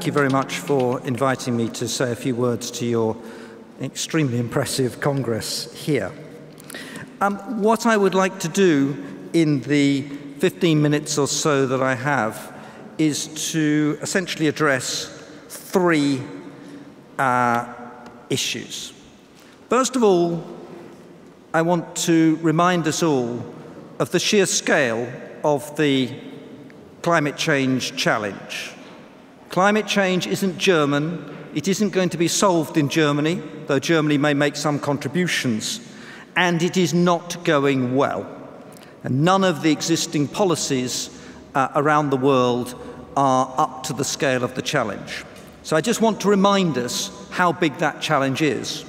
you very much for inviting me to say a few words to your extremely impressive Congress here. What I would like to do in the 15 minutes or so that I have is to essentially address three issues. First of all, I want to remind us all of the sheer scale of the climate change challenge. Climate change isn't German. It isn't going to be solved in Germany, though Germany may make some contributions, and it is not going well. And none of the existing policies around the world are up to the scale of the challenge. So I just want to remind us how big that challenge is,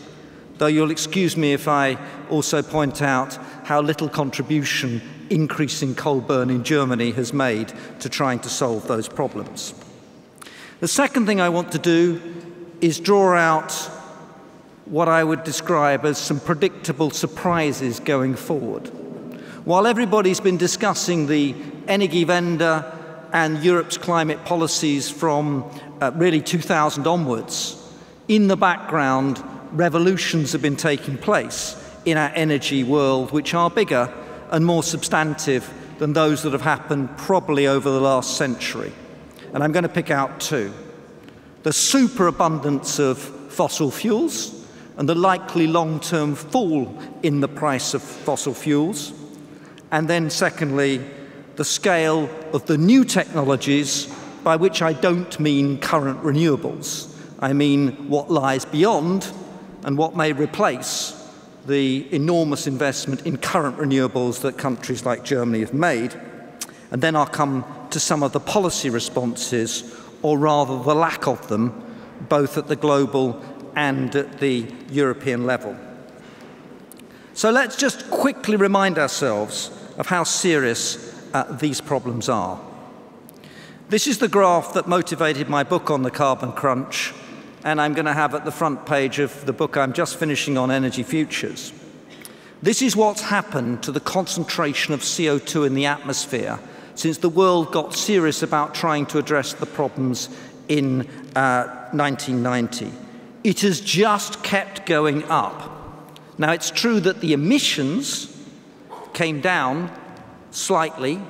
though you'll excuse me if I also point out how little contribution increasing coal burn in Germany has made to trying to solve those problems. The second thing I want to do is draw out what I would describe as some predictable surprises going forward. While everybody's been discussing the Energiewende and Europe's climate policies from really 2000 onwards, in the background, revolutions have been taking place in our energy world which are bigger and more substantive than those that have happened probably over the last century. And I'm going to pick out two. The superabundance of fossil fuels and the likely long-term fall in the price of fossil fuels. And then secondly, the scale of the new technologies, by which I don't mean current renewables. I mean what lies beyond and what may replace the enormous investment in current renewables that countries like Germany have made. And then I'll come to some of the policy responses, or rather the lack of them, both at the global and at the European level. So let's just quickly remind ourselves of how serious these problems are. This is the graph that motivated my book on the carbon crunch, and I'm going to have at the front page of the book I'm just finishing on energy futures. This is what's happened to the concentration of CO2 in the atmosphere since the world got serious about trying to address the problems in 1990. It has just kept going up. Now, it's true that the emissions came down slightly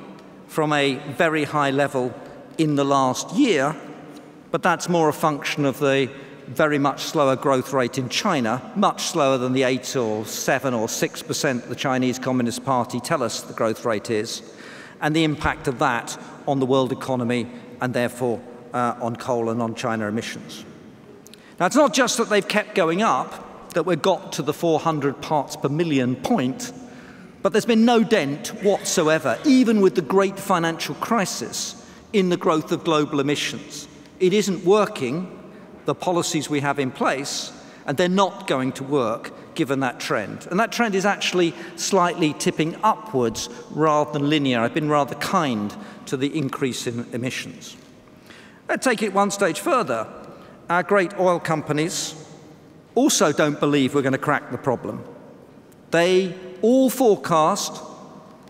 from a very high level in the last year, but that's more a function of the very much slower growth rate in China, much slower than the 8 or 7 or 6% the Chinese Communist Party tell us the growth rate is, and the impact of that on the world economy and therefore on coal and on China emissions. Now, it's not just that they've kept going up, that we've got to the 400 parts per million point, but there's been no dent whatsoever, even with the great financial crisis, in the growth of global emissions. It isn't working, the policies we have in place, and they're not going to work given that trend. And that trend is actually slightly tipping upwards rather than linear. I've been rather kind to the increase in emissions. Let's take it one stage further. Our great oil companies also don't believe we're going to crack the problem. They all forecast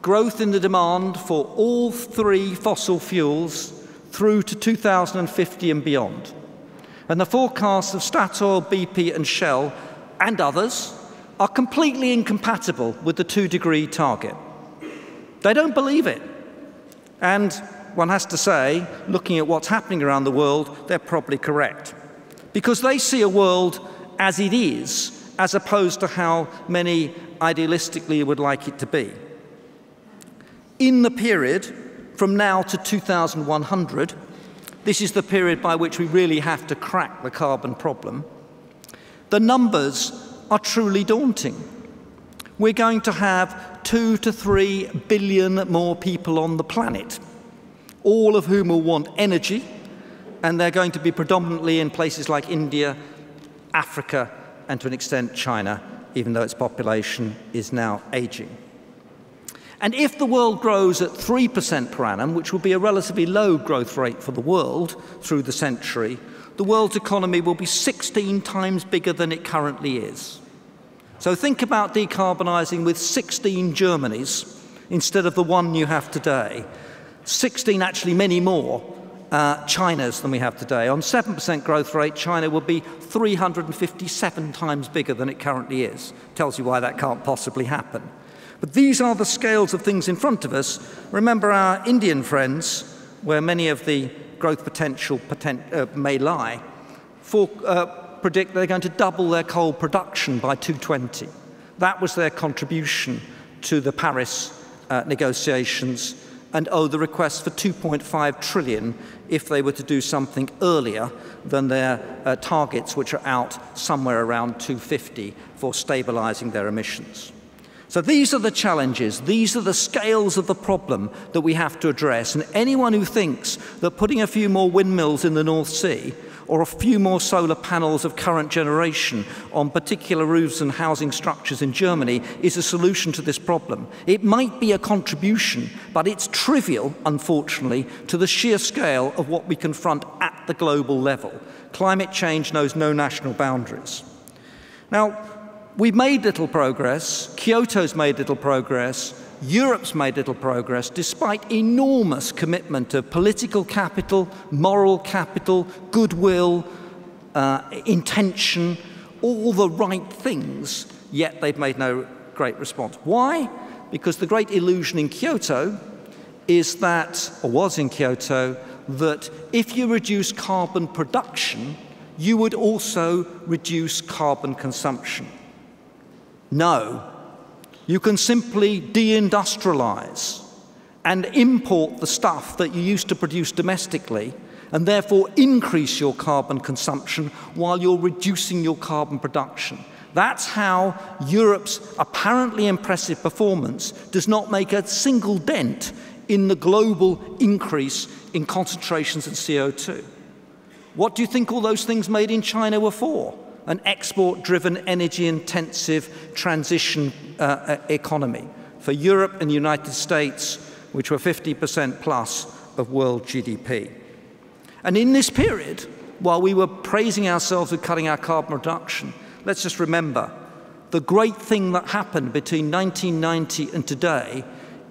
growth in the demand for all three fossil fuels through to 2050 and beyond. And the forecasts of Statoil, BP and Shell and others are completely incompatible with the 2-degree target. They don't believe it. And one has to say, looking at what's happening around the world, they're probably correct. Because they see a world as it is, as opposed to how many idealistically would like it to be. In the period from now to 2100, this is the period by which we really have to crack the carbon problem, the numbers are truly daunting. We're going to have 2 to 3 billion more people on the planet, all of whom will want energy, and they're going to be predominantly in places like India, Africa, and to an extent China, even though its population is now aging. And if the world grows at 3% per annum, which will be a relatively low growth rate for the world through the century, the world's economy will be 16 times bigger than it currently is. So think about decarbonising with 16 Germanys instead of the one you have today. 16, actually many more, China's than we have today. On 7% growth rate, China will be 357 times bigger than it currently is. Tells you why that can't possibly happen. But these are the scales of things in front of us. Remember our Indian friends, where many of the growth potential may lie, predict they're going to double their coal production by 2020. That was their contribution to the Paris negotiations, and the request for 2.5 trillion if they were to do something earlier than their targets, which are out somewhere around 250 for stabilizing their emissions. So these are the challenges, these are the scales of the problem that we have to address, and anyone who thinks that putting a few more windmills in the North Sea or a few more solar panels of current generation on particular roofs and housing structures in Germany is a solution to this problem. It might be a contribution, but it's trivial, unfortunately, to the sheer scale of what we confront at the global level. Climate change knows no national boundaries. Now, we've made little progress, Kyoto's made little progress, Europe's made little progress, despite enormous commitment of political capital, moral capital, goodwill, intention, all the right things, yet they've made no great response. Why? Because the great illusion in Kyoto is that, or was in Kyoto, that if you reduce carbon production, you would also reduce carbon consumption. No. You can simply deindustrialize and import the stuff that you used to produce domestically and therefore increase your carbon consumption while you're reducing your carbon production. That's how Europe's apparently impressive performance does not make a single dent in the global increase in concentrations of CO2. What do you think all those things made in China were for? An export-driven, energy-intensive transition economy for Europe and the United States, which were 50% plus of world GDP. And in this period, while we were praising ourselves with cutting our carbon reduction, let's just remember, the great thing that happened between 1990 and today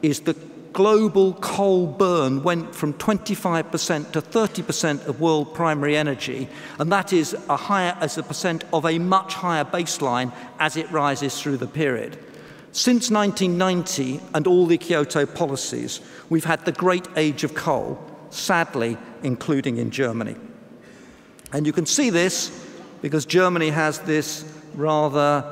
is the global coal burn went from 25% to 30% of world primary energy, and that is as a percent of a much higher baseline as it rises through the period. Since 1990 and all the Kyoto policies, we've had the great age of coal, sadly, including in Germany. And you can see this because Germany has this rather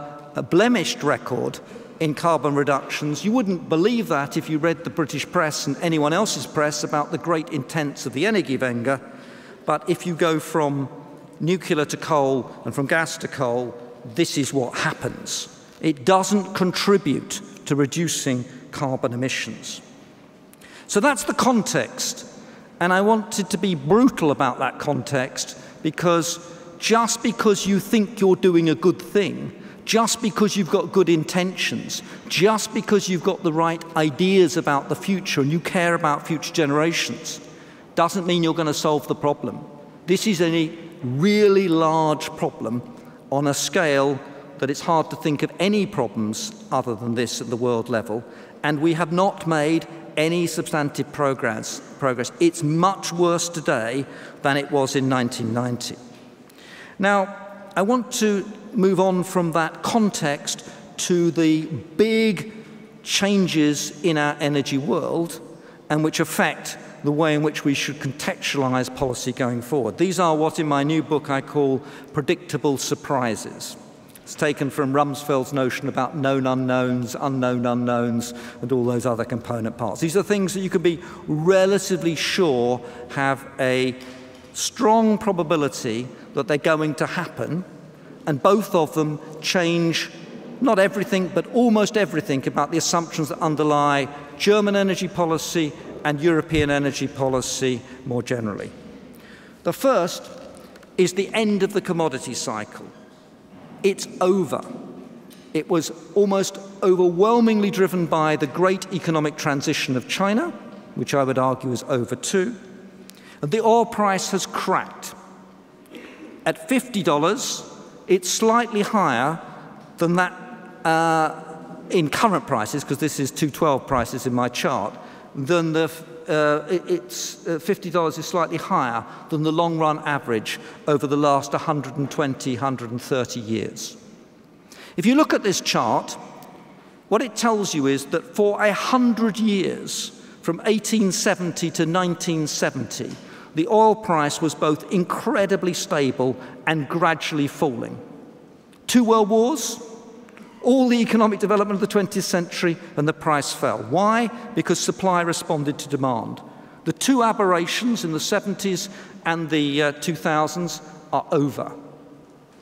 blemished record in carbon reductions. You wouldn't believe that if you read the British press and anyone else's press about the great intents of the Energiewende. But if you go from nuclear to coal and from gas to coal, this is what happens. It doesn't contribute to reducing carbon emissions. So that's the context. And I wanted to be brutal about that context because just because you think you're doing a good thing, just because you've got good intentions, just because you've got the right ideas about the future and you care about future generations, doesn't mean you're going to solve the problem. This is a really large problem on a scale that it's hard to think of any problems other than this at the world level, and we have not made any substantive progress. It's much worse today than it was in 1990. Now, I want to move on from that context to the big changes in our energy world and which affect the way in which we should contextualize policy going forward. These are what in my new book I call predictable surprises. It's taken from Rumsfeld's notion about known unknowns, and all those other component parts. These are things that you can be relatively sure have a strong probability that they're going to happen, and both of them change not everything, but almost everything about the assumptions that underlie German energy policy and European energy policy more generally. The first is the end of the commodity cycle. It's over. It was almost overwhelmingly driven by the great economic transition of China, which I would argue is over too. And the oil price has cracked. At $50, it's slightly higher than that in current prices, because this is 212 prices in my chart, than the it's $50 is slightly higher than the long-run average over the last 120, 130 years. If you look at this chart, what it tells you is that for 100 years, from 1870 to 1970, the oil price was both incredibly stable and gradually falling. 2 world wars, all the economic development of the 20th century, and the price fell. Why? Because supply responded to demand. The 2 aberrations in the 70s and the 2000s are over.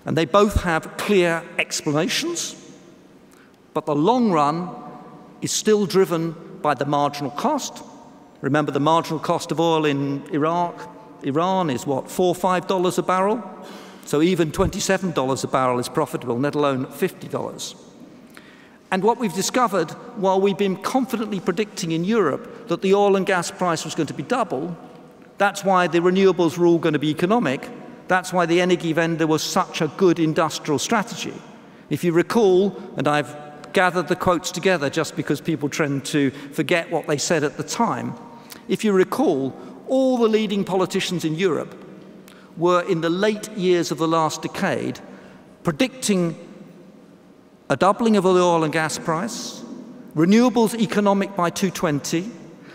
And they both have clear explanations, but the long run is still driven by the marginal cost. Remember, the marginal cost of oil in Iran is what, $4 or $5 a barrel? So even $27 a barrel is profitable, let alone $50. And what we've discovered, while we've been confidently predicting in Europe that the oil and gas price was going to be double, that's why the renewables were all going to be economic, that's why the Energiewende was such a good industrial strategy. If you recall, and I've gathered the quotes together just because people tend to forget what they said at the time, if you recall, all the leading politicians in Europe were in the late years of the last decade predicting a doubling of the oil and gas price, renewables economic by 2020,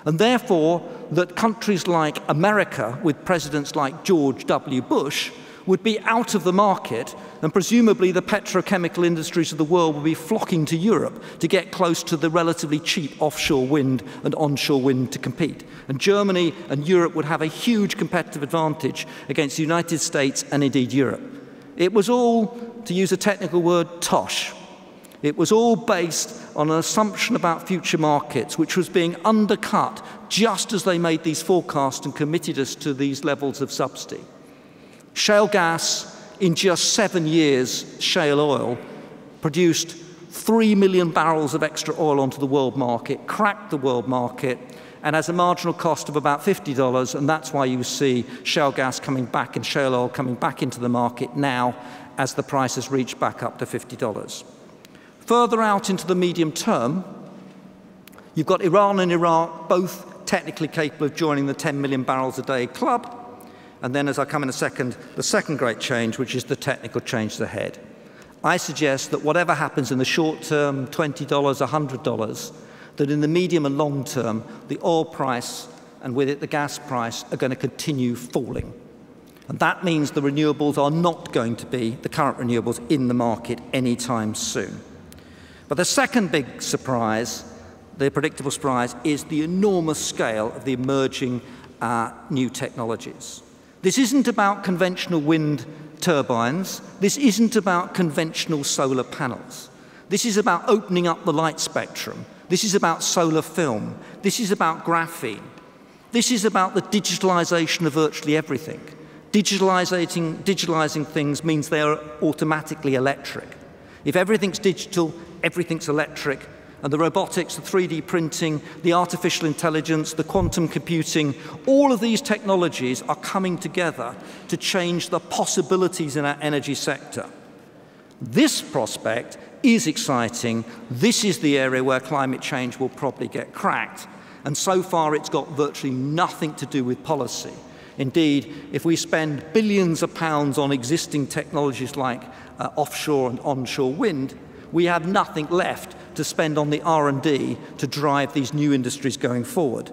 and therefore that countries like America, with presidents like George W. Bush, would be out of the market, and presumably the petrochemical industries of the world would be flocking to Europe to get close to the relatively cheap offshore wind and onshore wind to compete. And Germany and Europe would have a huge competitive advantage against the United States and indeed Europe. It was all, to use a technical word, tosh. It was all based on an assumption about future markets, which was being undercut just as they made these forecasts and committed us to these levels of subsidy. Shale gas, in just 7 years, shale oil, produced 3 million barrels of extra oil onto the world market, cracked the world market, and has a marginal cost of about $50, and that's why you see shale gas coming back and shale oil coming back into the market now as the price has reached back up to $50. Further out into the medium term, you've got Iran and Iraq both technically capable of joining the 10 million barrels a day club. And then, as I come in a second, the second great change, which is the technical change ahead. I suggest that whatever happens in the short term, $20, $100, that in the medium and long term, the oil price and with it the gas price are going to continue falling. And that means the renewables are not going to be, the current renewables, in the market anytime soon. But the second big surprise, the predictable surprise, is the enormous scale of the emerging new technologies. This isn't about conventional wind turbines. This isn't about conventional solar panels. This is about opening up the light spectrum. This is about solar film. This is about graphene. This is about the digitalization of virtually everything. Digitalizing things means they are automatically electric. If everything's digital, everything's electric, and the robotics, the 3D printing, the artificial intelligence, the quantum computing, all of these technologies are coming together to change the possibilities in our energy sector. This prospect is exciting. This is the area where climate change will probably get cracked. And so far, it's got virtually nothing to do with policy. Indeed, if we spend billions of pounds on existing technologies like offshore and onshore wind, we have nothing left to spend on the R&D to drive these new industries going forward.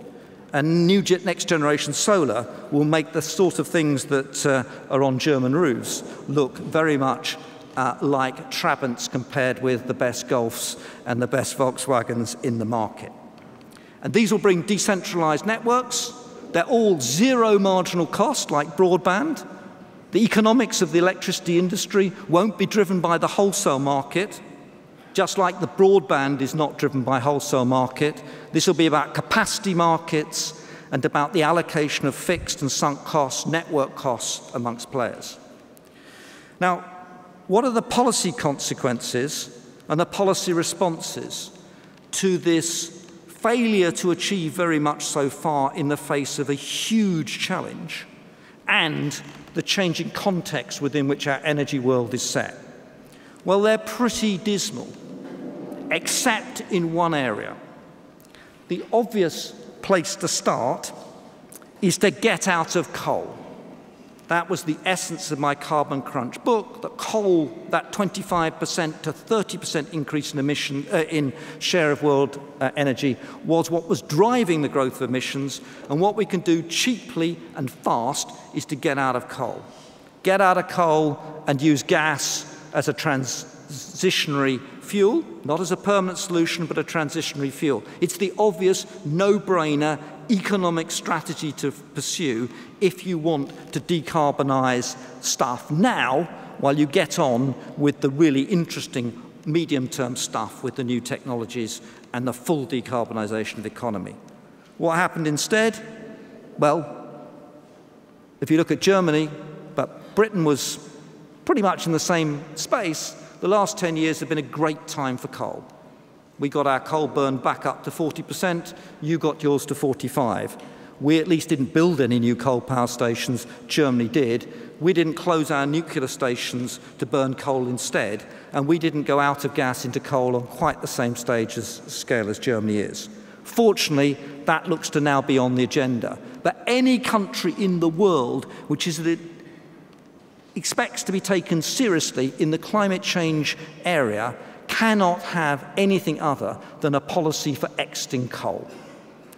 And next generation solar will make the sort of things that are on German roofs look very much like Trabants compared with the best Golfs and the best Volkswagens in the market. And these will bring decentralized networks. They're all zero marginal cost, like broadband. The economics of the electricity industry won't be driven by the wholesale market. Just like the broadband is not driven by wholesale market, this will be about capacity markets and about the allocation of fixed and sunk costs, network costs amongst players. Now, what are the policy consequences and the policy responses to this failure to achieve very much so far in the face of a huge challenge and the changing context within which our energy world is set? Well, they're pretty dismal, except in one area. The obvious place to start is to get out of coal. That was the essence of my Carbon Crunch book, that coal, that 25% to 30% increase in in share of world energy was what was driving the growth of emissions, and what we can do cheaply and fast is to get out of coal. Get out of coal and use gas as a transitionary fuel, not as a permanent solution, but a transitionary fuel. It's the obvious, no-brainer economic strategy to pursue if you want to decarbonize stuff now, while you get on with the really interesting medium-term stuff with the new technologies and the full decarbonization of the economy. What happened instead? Well, if you look at Germany, but Britain was pretty much in the same space, the last 10 years have been a great time for coal. We got our coal burn back up to 40%, you got yours to 45%. We at least didn't build any new coal power stations, Germany did. We didn't close our nuclear stations to burn coal instead, and we didn't go out of gas into coal on quite the same scale as Germany is. Fortunately, that looks to now be on the agenda. But any country in the world which expects to be taken seriously in the climate change area cannot have anything other than a policy for exiting coal.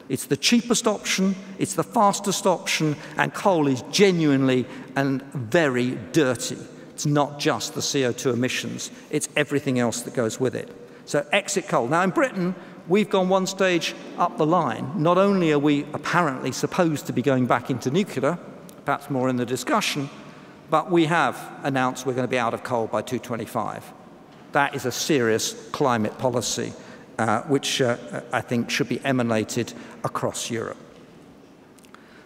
It's the cheapest option, it's the fastest option, and coal is genuinely and very dirty. It's not just the CO2 emissions, it's everything else that goes with it. So exit coal. Now in Britain, we've gone one stage up the line. Not only are we apparently supposed to be going back into nuclear, perhaps more in the discussion, but we have announced we're going to be out of coal by 2025. That is a serious climate policy, which I think should be emanated across Europe.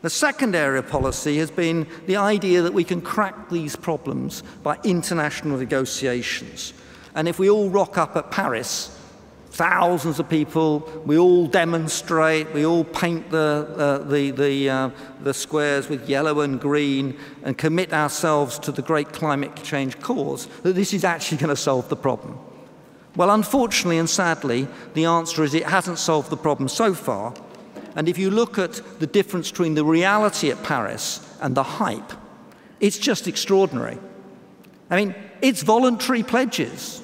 The second area of policy has been the idea that we can crack these problems by international negotiations. And if we all rock up at Paris, thousands of people, we all demonstrate, we all paint the squares with yellow and green and commit ourselves to the great climate change cause, that this is actually going to solve the problem. Well, unfortunately and sadly, the answer is it hasn't solved the problem so far. And if you look at the difference between the reality at Paris and the hype, it's just extraordinary. I mean, it's voluntary pledges.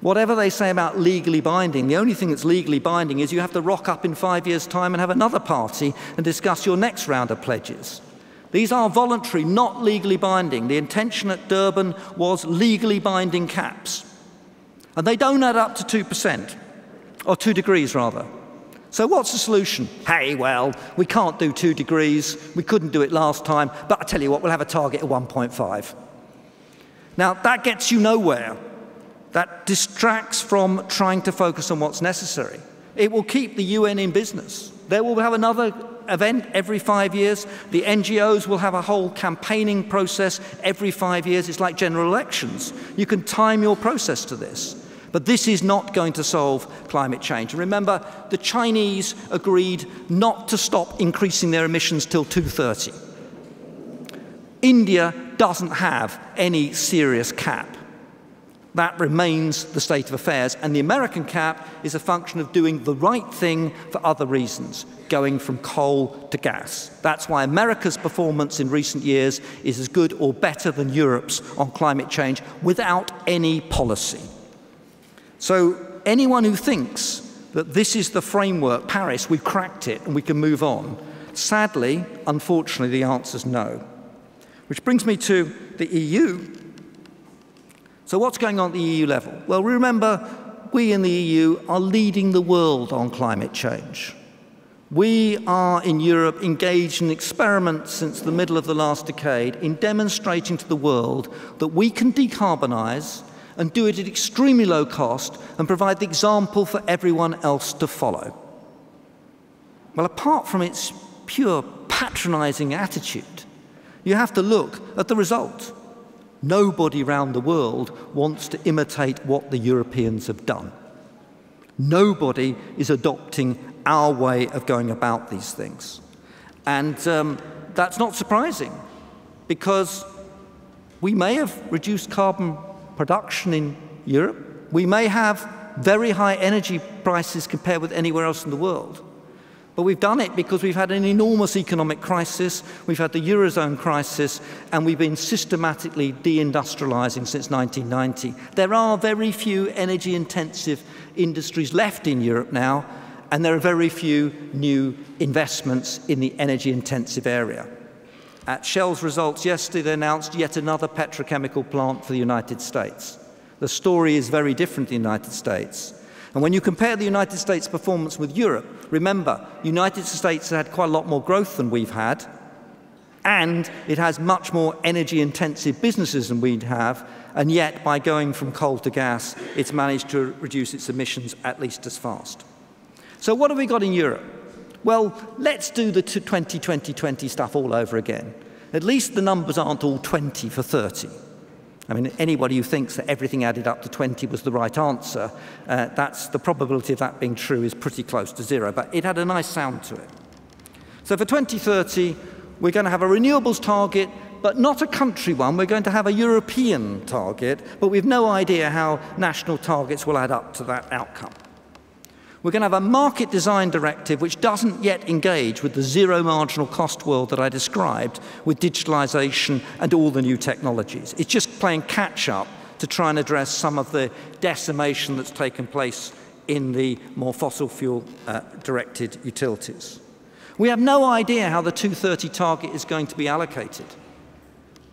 Whatever they say about legally binding, the only thing that's legally binding is you have to rock up in 5 years' time and have another party and discuss your next round of pledges. These are voluntary, not legally binding. The intention at Durban was legally binding caps. And they don't add up to 2%, or 2 degrees rather. So what's the solution? Hey, well, we can't do 2 degrees. We couldn't do it last time, but I tell you what, we'll have a target of 1.5. Now, that gets you nowhere. That distracts from trying to focus on what's necessary. It will keep the UN in business. They will have another event every 5 years. The NGOs will have a whole campaigning process every 5 years. It's like general elections. You can time your process to this. But this is not going to solve climate change. And remember, the Chinese agreed not to stop increasing their emissions till 2030. India doesn't have any serious cap. That remains the state of affairs. And the American cap is a function of doing the right thing for other reasons, going from coal to gas. That's why America's performance in recent years is as good or better than Europe's on climate change without any policy. So anyone who thinks that this is the framework, Paris, we've cracked it and we can move on, sadly, unfortunately, the answer is no. Which brings me to the EU. So what's going on at the EU level? Well, remember, we in the EU are leading the world on climate change. We are, in Europe, engaged in experiments since the middle of the last decade in demonstrating to the world that we can decarbonize and do it at extremely low cost and provide the example for everyone else to follow. Well, apart from its pure patronizing attitude, you have to look at the result. Nobody around the world wants to imitate what the Europeans have done. Nobody is adopting our way of going about these things. And that's not surprising, because we may have reduced carbon production in Europe. We may have very high energy prices compared with anywhere else in the world. But we've done it because we've had an enormous economic crisis, we've had the Eurozone crisis, and we've been systematically deindustrializing since 1990. There are very few energy-intensive industries left in Europe now, and there are very few new investments in the energy-intensive area. At Shell's results yesterday, they announced yet another petrochemical plant for the United States. The story is very different in the United States. And when you compare the United States' performance with Europe, remember, the United States has had quite a lot more growth than we've had, and it has much more energy-intensive businesses than we have, and yet by going from coal to gas, it's managed to reduce its emissions at least as fast. So what have we got in Europe? Well, let's do the 20-20-20 stuff all over again. At least the numbers aren't all 20 for 30. I mean, anybody who thinks that everything added up to 20 was the right answer, the probability of that being true is pretty close to zero, but it had a nice sound to it. So for 2030, we're going to have a renewables target, but not a country one. We're going to have a European target, but we've no idea how national targets will add up to that outcome. We're going to have a market design directive which doesn't yet engage with the zero marginal cost world that I described with digitalization and all the new technologies. It's just playing catch up to try and address some of the decimation that's taken place in the more fossil fuel directed utilities. We have no idea how the 2030 target is going to be allocated.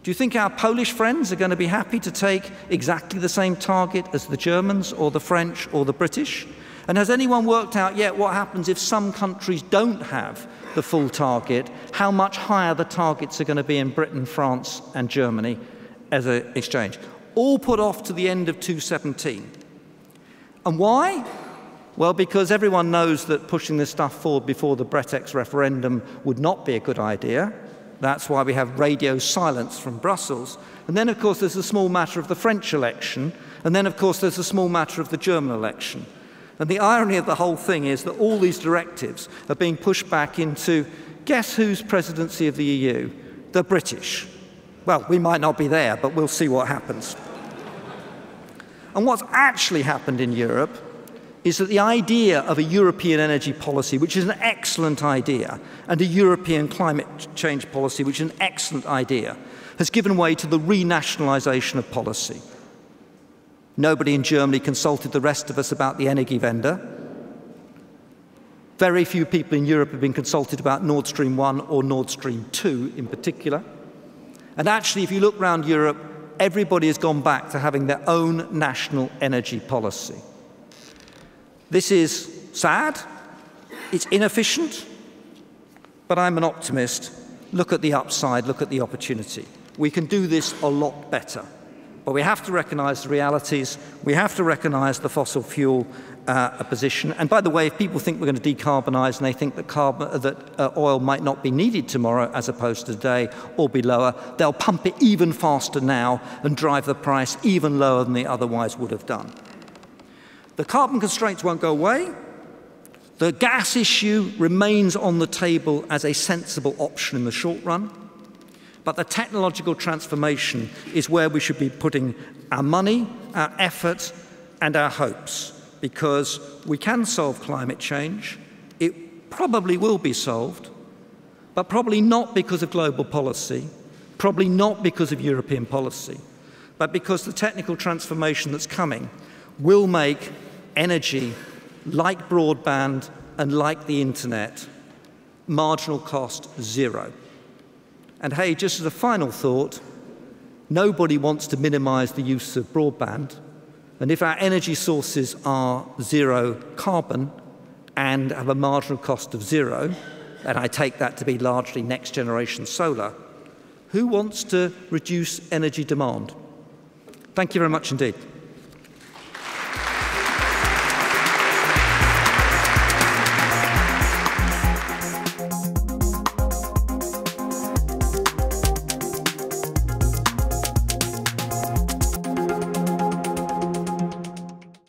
Do you think our Polish friends are going to be happy to take exactly the same target as the Germans or the French or the British? And has anyone worked out yet what happens if some countries don't have the full target, how much higher the targets are going to be in Britain, France, and Germany as an exchange? All put off to the end of 2017. And why? Well, because everyone knows that pushing this stuff forward before the Brexit referendum would not be a good idea. That's why we have radio silence from Brussels. And then, of course, there's the small matter of the French election. And then, of course, there's the small matter of the German election. And the irony of the whole thing is that all these directives are being pushed back into, guess whose presidency of the EU? The British. Well, we might not be there, but we'll see what happens. And what's actually happened in Europe is that the idea of a European energy policy, which is an excellent idea, and a European climate change policy, which is an excellent idea, has given way to the renationalisation of policy. Nobody in Germany consulted the rest of us about the Energiewende. Very few people in Europe have been consulted about Nord Stream 1 or Nord Stream 2 in particular. And actually, if you look around Europe, everybody has gone back to having their own national energy policy. This is sad, it's inefficient, but I'm an optimist. Look at the upside, look at the opportunity. We can do this a lot better. But we have to recognise the realities. We have to recognise the fossil fuel position. And by the way, if people think we're going to decarbonise and they think that oil might not be needed tomorrow as opposed to today or be lower, they'll pump it even faster now and drive the price even lower than they otherwise would have done. The carbon constraints won't go away. The gas issue remains on the table as a sensible option in the short run. But the technological transformation is where we should be putting our money, our effort, and our hopes, because we can solve climate change. It probably will be solved, but probably not because of global policy, probably not because of European policy, but because the technical transformation that's coming will make energy, like broadband and like the internet, marginal cost zero. And hey, just as a final thought, nobody wants to minimize the use of broadband. And if our energy sources are zero carbon and have a marginal cost of zero, and I take that to be largely next generation solar, who wants to reduce energy demand? Thank you very much indeed.